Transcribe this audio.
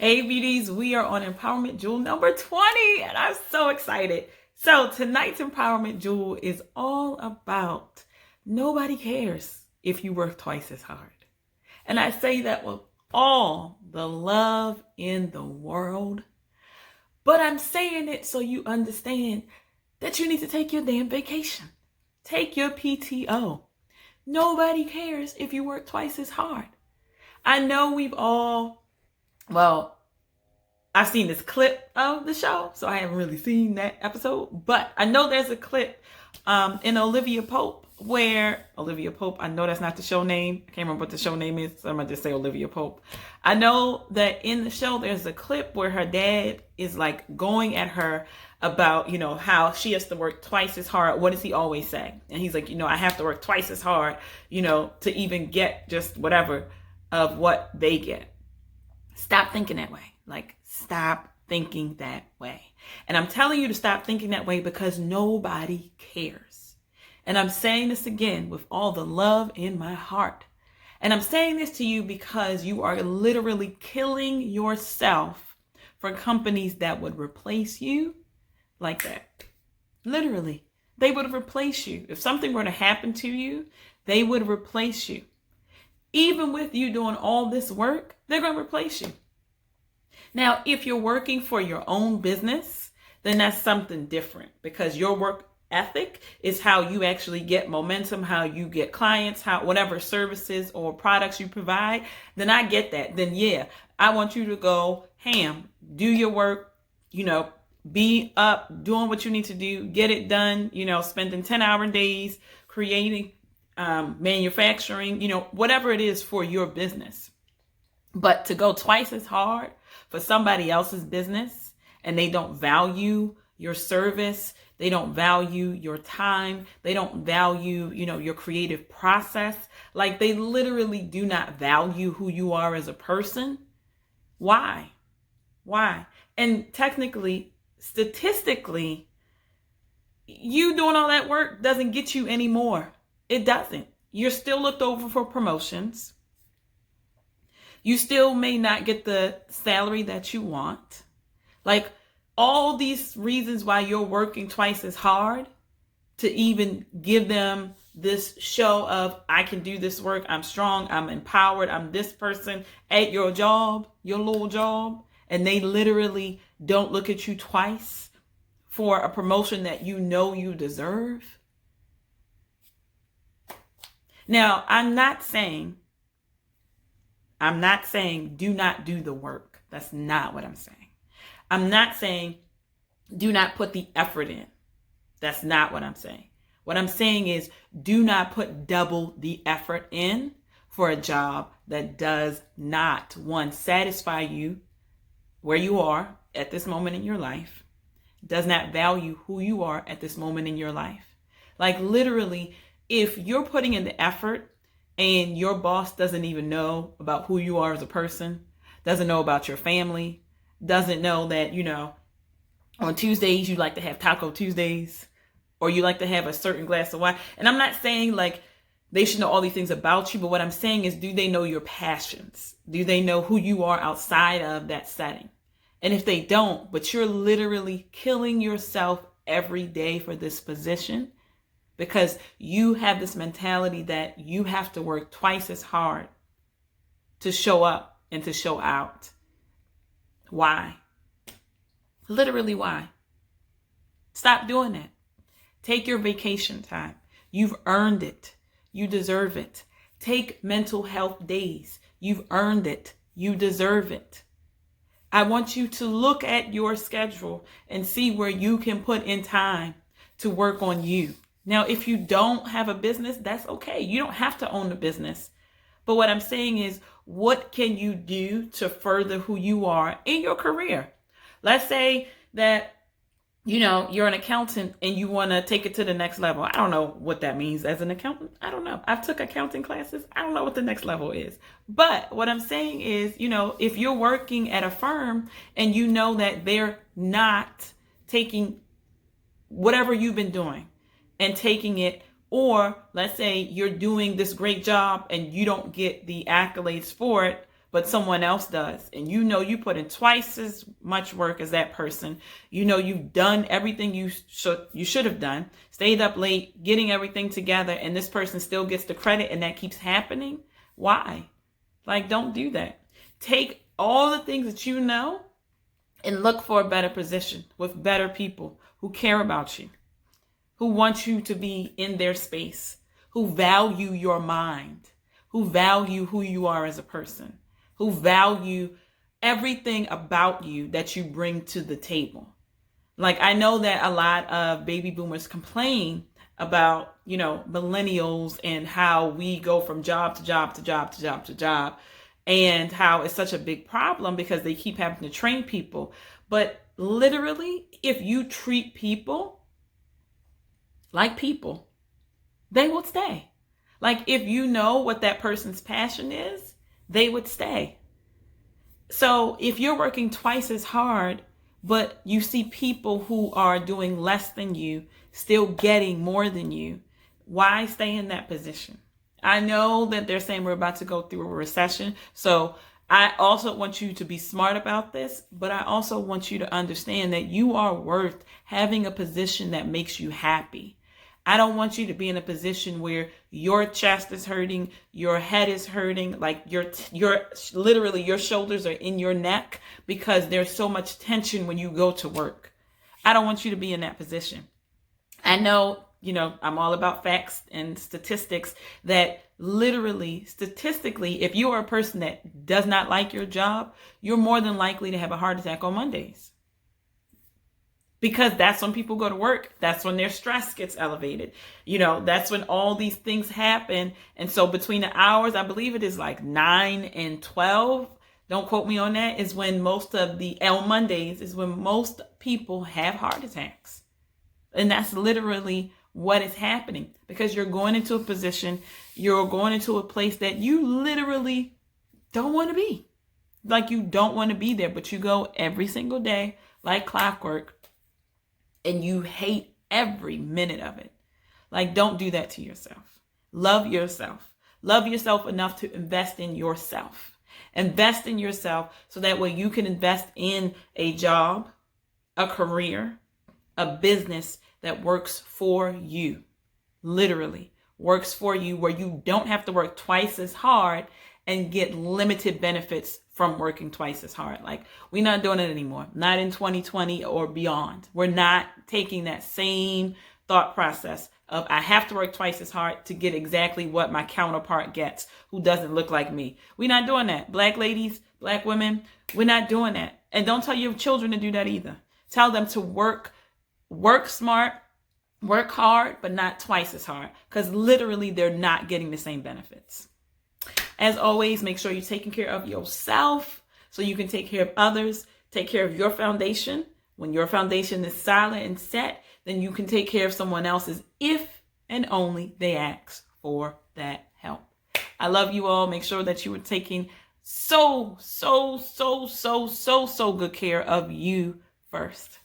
Hey beauties, we are on empowerment jewel number 20 and I'm so excited. So tonight's empowerment jewel is all about nobody cares if you work twice as hard. And I say that with all the love in the world, but I'm saying it so you understand that you need to take your damn vacation. Take your PTO. Nobody cares if you work twice as hard. I know I've seen this clip of the show, so I haven't really seen that episode, but I know there's a clip in Olivia Pope where I know that's not the show name. I can't remember what the show name is, so I'm going to just say Olivia Pope. I know that in the show, there's a clip where her dad is like going at her about, how she has to work twice as hard. What does he always say? And he's like, I have to work twice as hard, to even get just whatever of what they get. Stop thinking that way. Stop thinking that way. And I'm telling you to stop thinking that way because nobody cares. And I'm saying this again with all the love in my heart. And I'm saying this to you because you are literally killing yourself for companies that would replace you like that. Literally, they would replace you. If something were to happen to you, they would replace you. Even with you doing all this work, they're going to replace you. Now, if you're working for your own business, then that's something different because your work ethic is how you actually get momentum, how you get clients, whatever services or products you provide. Then I get that. Then yeah, I want you to go ham, do your work, be up, doing what you need to do, get it done, spending 10-hour days, creating, manufacturing, whatever it is for your business. But to go twice as hard for somebody else's business and they don't value your service, they don't value your time, they don't value, your creative process, they literally do not value who you are as a person. Why? And technically, statistically, you doing all that work doesn't get you any more. It doesn't. You're still looked over for promotions. You still may not get the salary that you want. All these reasons why you're working twice as hard to even give them this show of, I can do this work, I'm strong, I'm empowered, I'm this person at your job, your little job, and they literally don't look at you twice for a promotion that you deserve. Now, I'm not saying do not do the work. That's not what I'm saying. I'm not saying do not put the effort in. That's not what I'm saying. What I'm saying is do not put double the effort in for a job that does not, one, satisfy you where you are at this moment in your life, does not value who you are at this moment in your life. Literally, if you're putting in the effort and your boss doesn't even know about who you are as a person, doesn't know about your family, doesn't know that, on Tuesdays you like to have Taco Tuesdays or you like to have a certain glass of wine. And I'm not saying they should know all these things about you, but what I'm saying is, do they know your passions? Do they know who you are outside of that setting? And if they don't, but you're literally killing yourself every day for this position, because you have this mentality that you have to work twice as hard to show up and to show out. Why? Literally, why? Stop doing that. Take your vacation time. You've earned it. You deserve it. Take mental health days. You've earned it. You deserve it. I want you to look at your schedule and see where you can put in time to work on you. Now, if you don't have a business, that's okay. You don't have to own a business. But what I'm saying is, what can you do to further who you are in your career? Let's say that, you're an accountant and you want to take it to the next level. I don't know what that means as an accountant. I don't know. I've took accounting classes. I don't know what the next level is. But what I'm saying is, if you're working at a firm and you know that they're not taking whatever you've been doing and taking it, or let's say you're doing this great job and you don't get the accolades for it, but someone else does, and you know you put in twice as much work as that person, you know you've done everything you should have done, stayed up late, getting everything together, and this person still gets the credit, and that keeps happening. Why? Like, don't do that. Take all the things that you know and look for a better position with better people who care about you, who want you to be in their space, who value your mind, who value who you are as a person, who value everything about you that you bring to the table. Like, I know that a lot of baby boomers complain about, millennials and how we go from job to job to job to job to job, and how it's such a big problem because they keep having to train people. But literally, if you treat people like people, they will stay. Like, if you know what that person's passion is, they would stay. So if you're working twice as hard, but you see people who are doing less than you still getting more than you, why stay in that position? I know that they're saying we're about to go through a recession. So I also want you to be smart about this, but I also want you to understand that you are worth having a position that makes you happy. I don't want you to be in a position where your chest is hurting, your head is hurting, like your literally your shoulders are in your neck because there's so much tension when you go to work. I don't want you to be in that position. I know, I'm all about facts and statistics, that literally, statistically, if you are a person that does not like your job, you're more than likely to have a heart attack on Mondays. Because that's when people go to work. That's when their stress gets elevated. That's when all these things happen. And so between the hours, I believe it is like 9 and 12, don't quote me on that, is when on Mondays is when most people have heart attacks. And that's literally what is happening, because you're going into a position, you're going into a place that you literally don't want to be. Like, you don't want to be there, but you go every single day like clockwork. And you hate every minute of it. Like, don't do that to yourself. Love yourself. Love yourself enough to invest in yourself. Invest in yourself so that way you can invest in a job, a career, a business that works for you. Literally works for you, where you don't have to work twice as hard and get limited benefits from working twice as hard. Like, we're not doing it anymore. Not in 2020 or beyond. We're not taking that same thought process of I have to work twice as hard to get exactly what my counterpart gets who doesn't look like me. We're not doing that. Black ladies, black women, we're not doing that. And don't tell your children to do that either. Tell them to work smart, work hard, but not twice as hard, because literally they're not getting the same benefits. As always, make sure you're taking care of yourself so you can take care of others. Take care of your foundation. When your foundation is solid and set, then you can take care of someone else's if and only they ask for that help. I love you all. Make sure that you are taking so good care of you first.